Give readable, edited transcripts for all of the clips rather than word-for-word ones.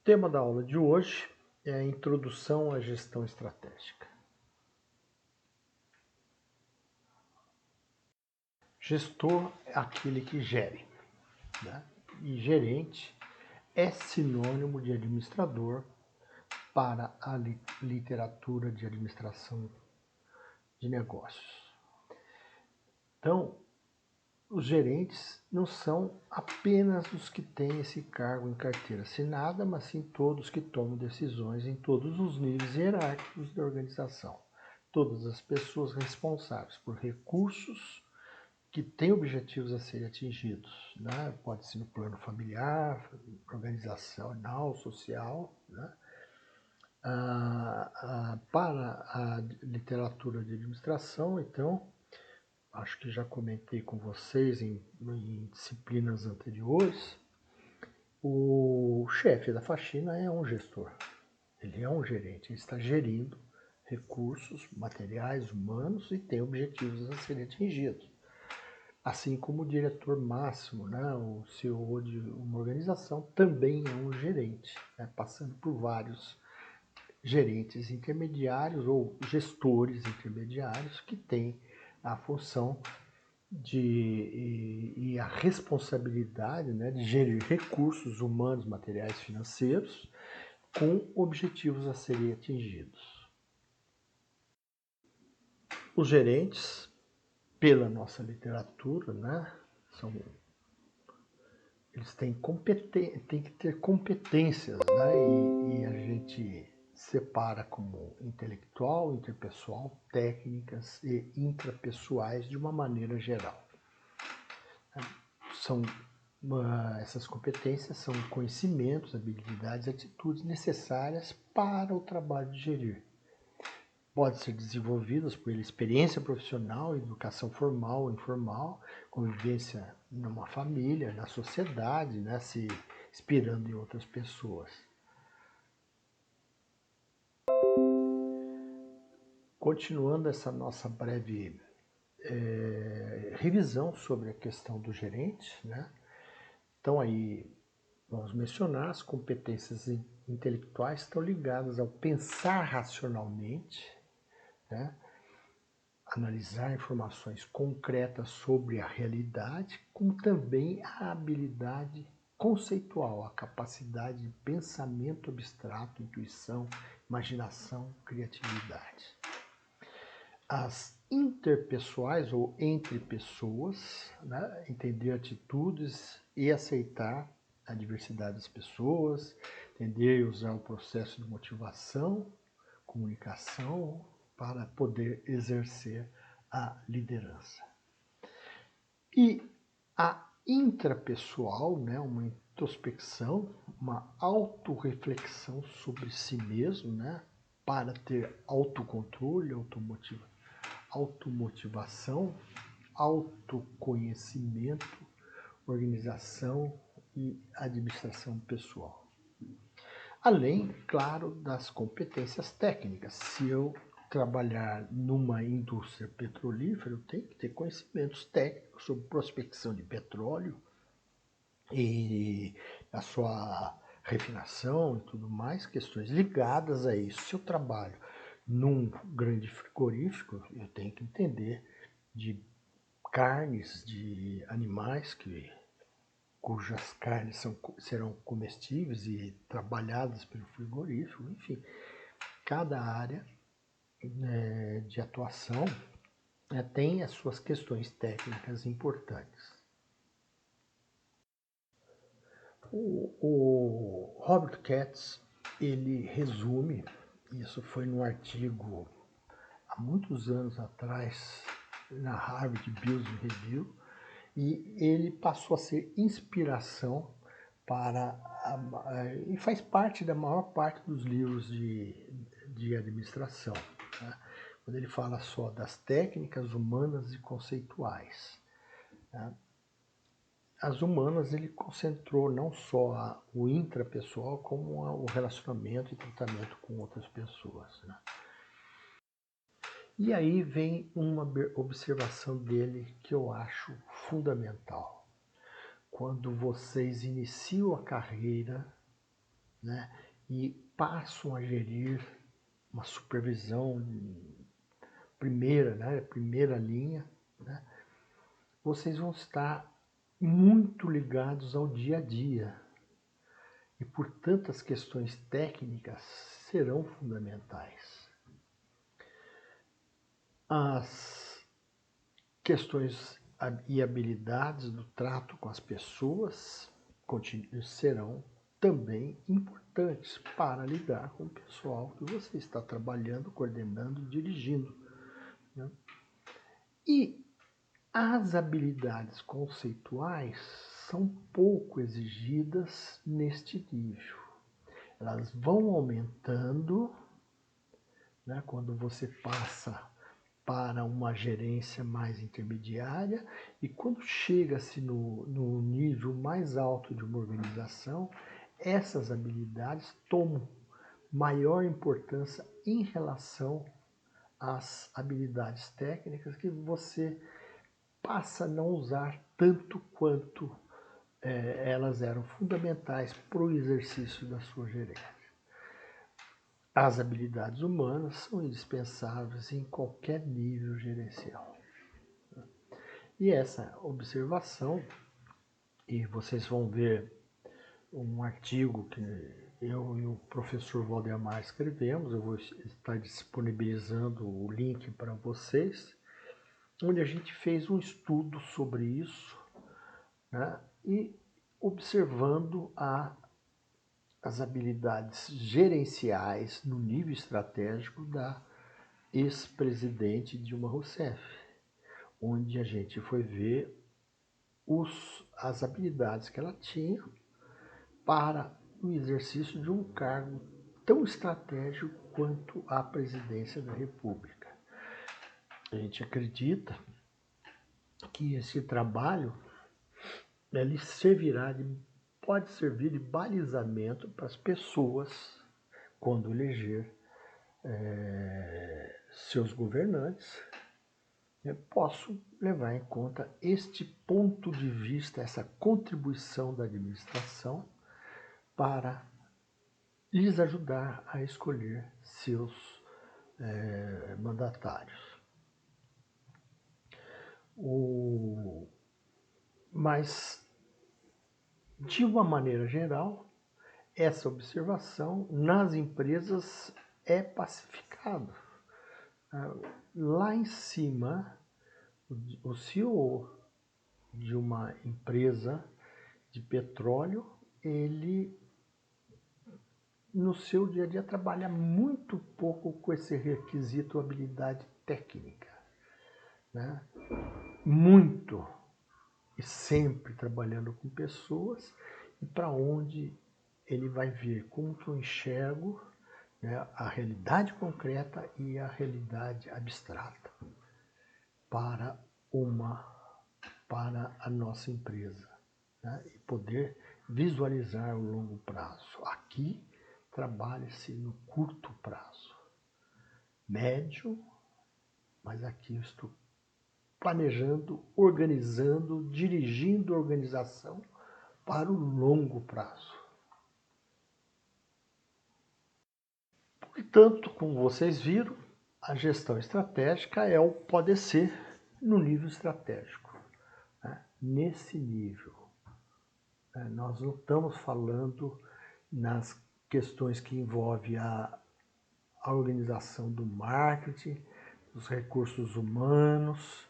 tema da aula de hoje é a introdução à gestão estratégica. Gestor é aquele que gere, né? E gerente é sinônimo de administrador para a literatura de administração de negócios. Então, os gerentes não são apenas os que têm esse cargo em carteira assinada, mas sim todos que tomam decisões em todos os níveis hierárquicos da organização. Todas as pessoas responsáveis por recursos que têm objetivos a serem atingidos, né? Pode ser no plano familiar, organizacional, social, né? Para a literatura de administração, então, acho que já comentei com vocês em disciplinas anteriores, o chefe da faxina é um gestor, ele é um gerente, ele está gerindo recursos materiais, humanos e tem objetivos a serem atingidos. Assim como o diretor máximo, né, o CEO de uma organização também é um gerente, né, passando por vários gerentes intermediários ou gestores intermediários que têm a função e a responsabilidade, né, de gerir recursos humanos, materiais, financeiros com objetivos a serem atingidos. Os gerentes, pela nossa literatura, né, eles têm que ter competências, né, e a gente separa como intelectual, interpessoal, técnicas e intrapessoais de uma maneira geral. Essas competências são conhecimentos, habilidades, atitudes necessárias para o trabalho de gerir. Podem ser desenvolvidas por experiência profissional, educação formal ou informal, convivência numa família, na sociedade, né, se inspirando em outras pessoas. Continuando essa nossa breve revisão sobre a questão do gerente, né? Então aí vamos mencionar as competências intelectuais estão ligadas ao pensar racionalmente, né? Analisar informações concretas sobre a realidade, como também a habilidade conceitual, a capacidade de pensamento abstrato, intuição, imaginação, criatividade. As interpessoais ou entre pessoas, né? Entender atitudes e aceitar a diversidade das pessoas, entender e usar o processo de motivação, comunicação, para poder exercer a liderança. E a intrapessoal, né, uma introspecção, uma autorreflexão sobre si mesmo, né, para ter autocontrole, automotivação, autoconhecimento, organização e administração pessoal. Além, claro, das competências técnicas. Se eu trabalhar numa indústria petrolífera, eu tenho que ter conhecimentos técnicos sobre prospecção de petróleo e a sua refinação e tudo mais, questões ligadas a isso. Se eu trabalho num grande frigorífico, eu tenho que entender de carnes de animais cujas carnes serão comestíveis e trabalhadas pelo frigorífico, enfim, cada área de atuação tem as suas questões técnicas importantes. O Robert Katz, ele resume, isso foi num artigo há muitos anos atrás, na Harvard Business Review, e ele passou a ser inspiração e faz parte da maior parte dos livros de administração, né? Quando ele fala só das técnicas humanas e conceituais, né? As humanas ele concentrou não só o intrapessoal, como o relacionamento e tratamento com outras pessoas, né? E aí vem uma observação dele que eu acho fundamental. Quando vocês iniciam a carreira né, e passam a gerir uma supervisão primeira, né, primeira linha, né, vocês vão estar muito ligados ao dia a dia. E, portanto, as questões técnicas serão fundamentais. As questões e habilidades do trato com as pessoas serão também importantes para lidar com o pessoal que você está trabalhando, coordenando e dirigindo, né? E as habilidades conceituais são pouco exigidas neste nível. Elas vão aumentando, né, quando você passa para uma gerência mais intermediária, e quando chega-se no nível mais alto de uma organização, essas habilidades tomam maior importância em relação às habilidades técnicas que você passa a não usar tanto quanto elas eram fundamentais para o exercício da sua gerência. As habilidades humanas são indispensáveis em qualquer nível gerencial. E essa observação, e vocês vão ver um artigo que eu e o professor Valdemar escrevemos, eu vou estar disponibilizando o link para vocês, onde a gente fez um estudo sobre isso, né, e observando as habilidades gerenciais no nível estratégico da ex-presidente Dilma Rousseff, onde a gente foi ver as habilidades que ela tinha para o exercício de um cargo tão estratégico quanto a presidência da República. A gente acredita que esse trabalho ele pode servir de balizamento para as pessoas quando eleger seus governantes. Eu posso levar em conta este ponto de vista, essa contribuição da administração para lhes ajudar a escolher seus mandatários. Mas, de uma maneira geral, essa observação nas empresas é pacificado. Lá em cima, o CEO de uma empresa de petróleo, ele no seu dia a dia trabalha muito pouco com esse requisito habilidade técnica, né? Muito e sempre trabalhando com pessoas, e para onde ele vai ver como que eu enxergo, né, a realidade concreta e a realidade abstrata para a nossa empresa, né, e poder visualizar o longo prazo. Aqui trabalha-se no curto prazo, médio, mas aqui eu estou planejando, organizando, dirigindo a organização para o longo prazo. Portanto, como vocês viram, a gestão estratégica é o pode ser no nível estratégico, né? Nesse nível, nós não estamos falando nas questões que envolvem a organização do marketing, dos recursos humanos,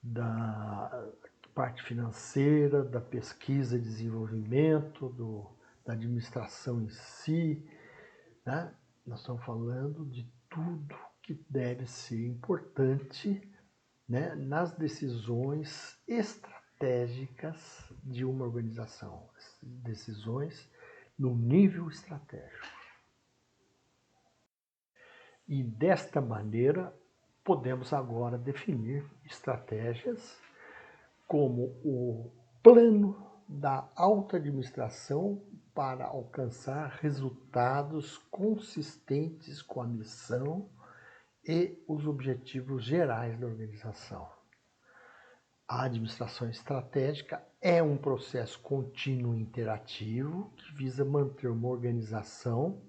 da parte financeira, da pesquisa e desenvolvimento, da administração em si, né? Nós estamos falando de tudo que deve ser importante, né, nas decisões estratégicas de uma organização, decisões no nível estratégico. E desta maneira, podemos agora definir estratégias como o plano da alta administração para alcançar resultados consistentes com a missão e os objetivos gerais da organização. A administração estratégica É um processo contínuo e interativo que visa manter uma organização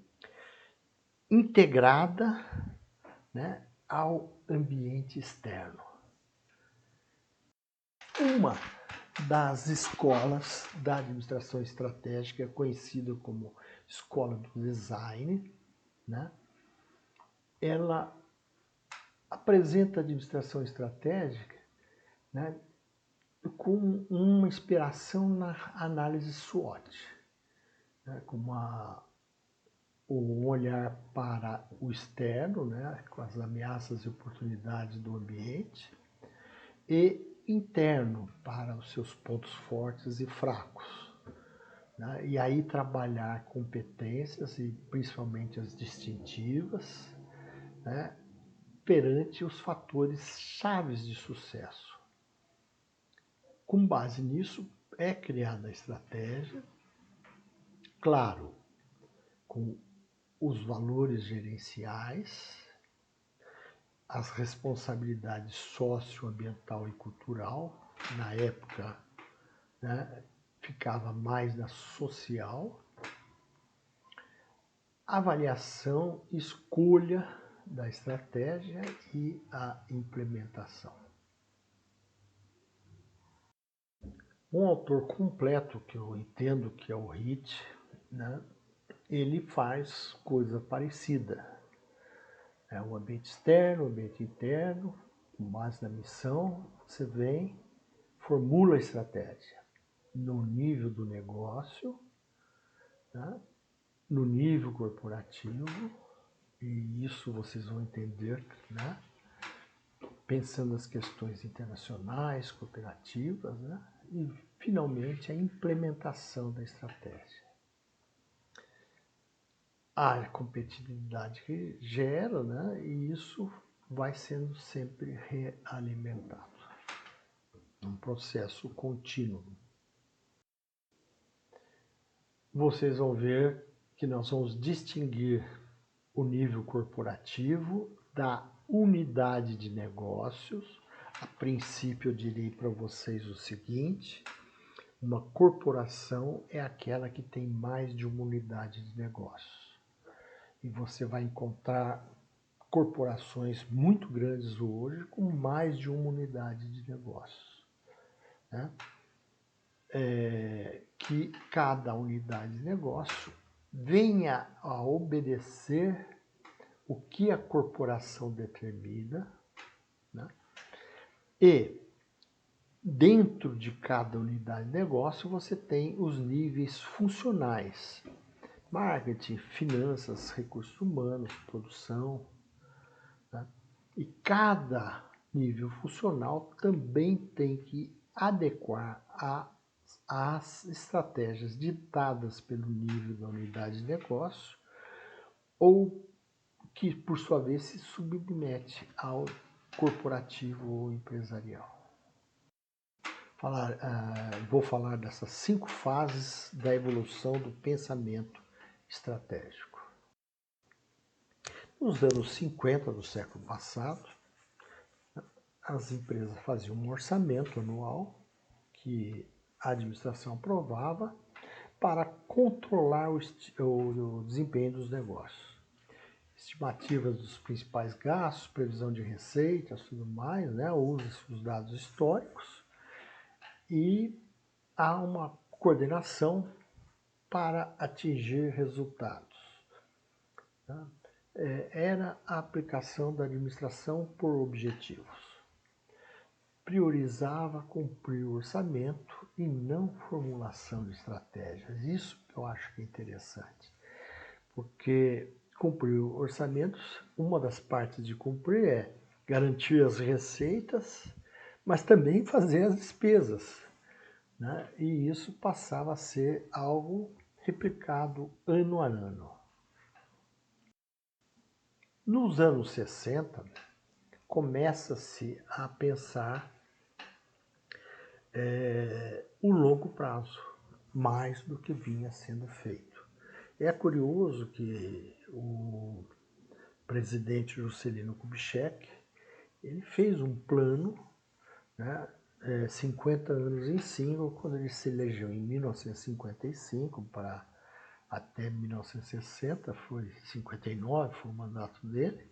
integrada, né, ao ambiente externo. Uma das escolas da administração estratégica é conhecida como Escola do Design, né? Ela apresenta a administração estratégica, né, com uma inspiração na análise SWOT, né, com um olhar para o externo, né, com as ameaças e oportunidades do ambiente, e interno para os seus pontos fortes e fracos, né, e aí trabalhar competências e principalmente as distintivas, né, perante os fatores chaves de sucesso. Com base nisso, é criada a estratégia, claro, com os valores gerenciais, as responsabilidades socioambiental e cultural, na época, né, ficava mais na social, avaliação, escolha da estratégia e a implementação. Um autor completo, que eu entendo que é o HIT, né, ele faz coisa parecida. É o ambiente externo, o ambiente interno, com base na missão, você vem, formula a estratégia no nível do negócio, né, no nível corporativo, e isso vocês vão entender, né, pensando nas questões internacionais, cooperativas, né, e finalmente a implementação da estratégia. A competitividade que gera, né, e isso vai sendo sempre realimentado. Um processo contínuo. Vocês vão ver que nós vamos distinguir o nível corporativo da unidade de negócios. A princípio, eu direi para vocês o seguinte: uma corporação é aquela que tem mais de uma unidade de negócios. E você vai encontrar corporações muito grandes hoje com mais de uma unidade de negócios, né? Que cada unidade de negócio venha a obedecer o que a corporação determina, né? E dentro de cada unidade de negócio você tem os níveis funcionais: marketing, finanças, recursos humanos, produção, né? E cada nível funcional também tem que adequar às estratégias ditadas pelo nível da unidade de negócio, ou que, por sua vez, se submete ao corporativo ou empresarial. Vou falar dessas 5 fases da evolução do pensamento estratégico. Nos anos 50 do século passado, as empresas faziam um orçamento anual que a administração aprovava para controlar o desempenho dos negócios. Estimativas dos principais gastos, previsão de receitas, tudo mais, né? Usa-se os dados históricos e há uma coordenação para atingir resultados. Tá? Era a aplicação da administração por objetivos. Priorizava cumprir o orçamento e não formulação de estratégias. Isso eu acho que é interessante, porque cumprir orçamentos, uma das partes de cumprir é garantir as receitas, mas também fazer as despesas, né? E isso passava a ser algo replicado ano a ano. Nos anos 60, começa-se a pensar o longo prazo, mais do que vinha sendo feito. É curioso que o presidente Juscelino Kubitschek, ele fez um plano, né, 50 anos em 5, quando ele se elegeu em 1955 para até 1960, foi 59, foi o mandato dele,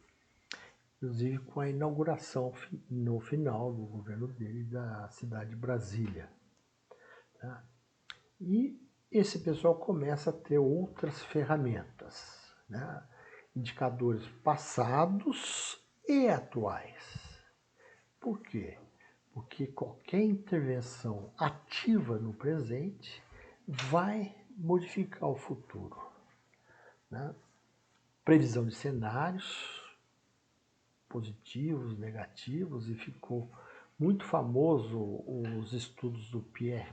inclusive com a inauguração no final do governo dele da cidade de Brasília. Tá? E esse pessoal começa a ter outras ferramentas, né? Indicadores passados e atuais. Por quê? Porque qualquer intervenção ativa no presente vai modificar o futuro. Né? Previsão de cenários positivos, negativos, e ficou muito famoso os estudos do Pierre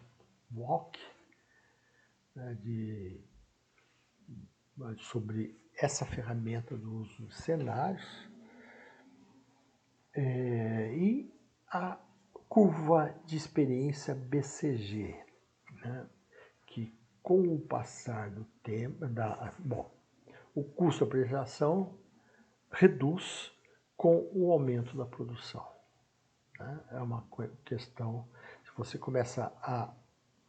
Walk, né, sobre essa ferramenta do uso de cenários, e a curva de experiência BCG, né, que com o passar do tempo, o custo da apresentação reduz com o aumento da produção. Né? É uma questão, se você começa a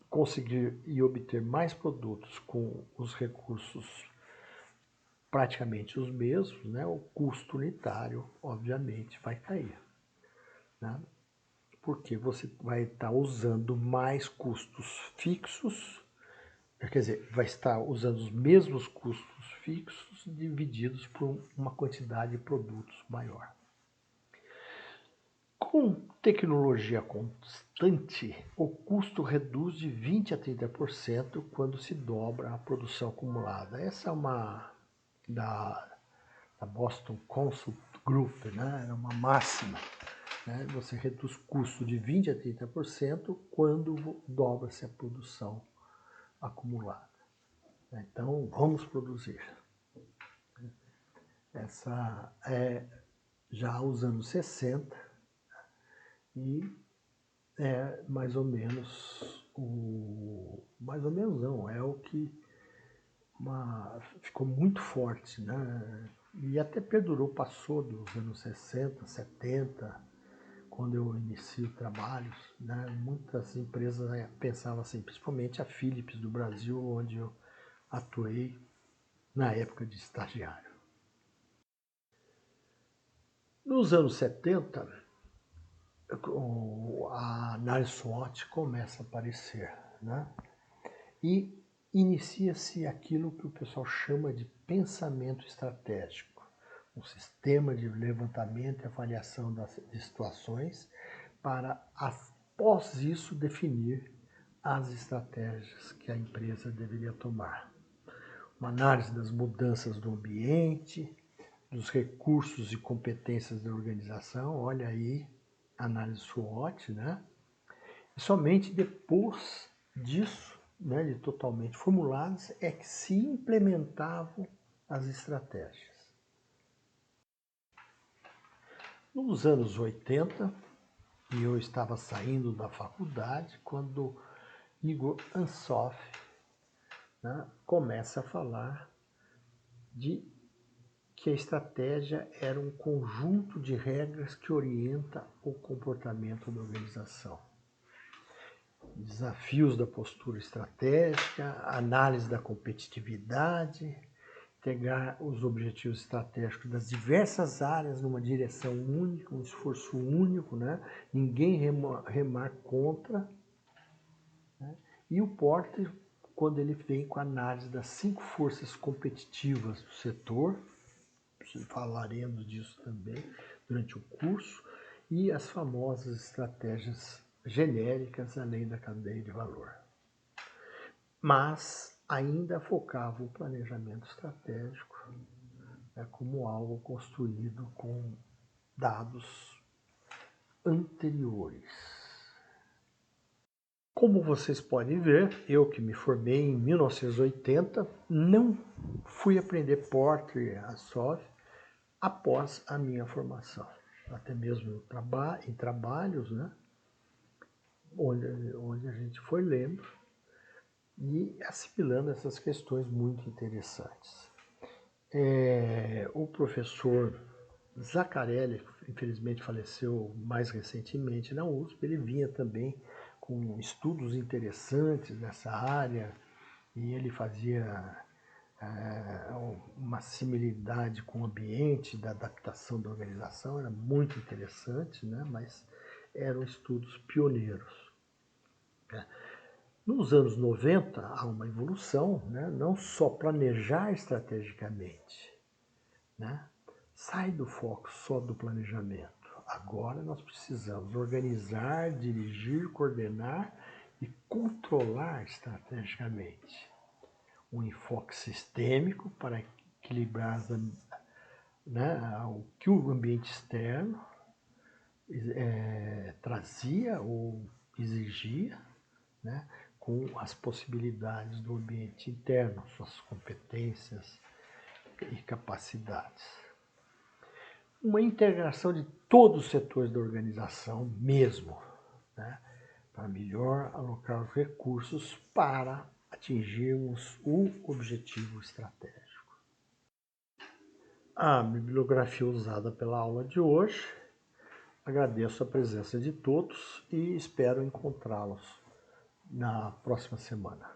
conseguir e obter mais produtos com os recursos praticamente os mesmos, né? O custo unitário, obviamente, vai cair. Né? Porque você vai estar usando mais custos fixos, quer dizer, vai estar usando os mesmos custos fixos divididos por uma quantidade de produtos maior. Com tecnologia constante, o custo reduz de 20% a 30% quando se dobra a produção acumulada. Essa é uma da Boston Consult Group, né? É uma máxima. Né? Você reduz custo de 20% a 30% quando dobra-se a produção acumulada. Então, vamos produzir. Essa é já os anos 60 e é mais ou menos mais ou menos não, é o que ficou muito forte, né? E até perdurou, passou dos anos 60, 70, quando eu iniciei trabalhos, né? Muitas empresas pensavam assim, principalmente a Philips do Brasil, onde eu atuei na época de estagiário. Nos anos 70, a análise SWOT começa a aparecer, né? E inicia-se aquilo que o pessoal chama de pensamento estratégico, um sistema de levantamento e avaliação de situações para, após isso, definir as estratégias que a empresa deveria tomar. Uma análise das mudanças do ambiente, dos recursos e competências da organização, olha aí, análise SWOT, né? E somente depois disso, né, de totalmente formuladas, é que se implementavam as estratégias. Nos anos 80, e eu estava saindo da faculdade, quando Igor Ansoff, né, começa a falar de que a estratégia era um conjunto de regras que orienta o comportamento da organização. Desafios da postura estratégica, análise da competitividade, integrar os objetivos estratégicos das diversas áreas numa direção única, um esforço único, né? Ninguém remar contra. Né? E o Porter, quando ele vem com a análise das 5 forças competitivas do setor, falaremos disso também durante o curso, e as famosas estratégias genéricas além da cadeia de valor. Mas ainda focava o planejamento estratégico, né, como algo construído com dados anteriores. Como vocês podem ver, eu que me formei em 1980, não fui aprender Porter e Ansoff após a minha formação, até mesmo em trabalhos, né, onde a gente foi lendo e assimilando essas questões muito interessantes. O professor Zaccarelli, infelizmente faleceu mais recentemente na USP, ele vinha também com estudos interessantes nessa área e ele fazia uma similaridade com o ambiente da adaptação da organização, era muito interessante, né? Mas eram estudos pioneiros. Né? Nos anos 90 há uma evolução, né? Não só planejar estrategicamente, né? Sai do foco só do planejamento. Agora nós precisamos organizar, dirigir, coordenar e controlar estrategicamente. Um enfoque sistêmico para equilibrar né, o que o ambiente externo trazia ou exigia, né, com as possibilidades do ambiente interno, suas competências e capacidades. Uma integração de todos os setores da organização mesmo, né, para melhor alocar os recursos para atingirmos o objetivo estratégico. A bibliografia usada pela aula de hoje. Agradeço a presença de todos e espero encontrá-los na próxima semana.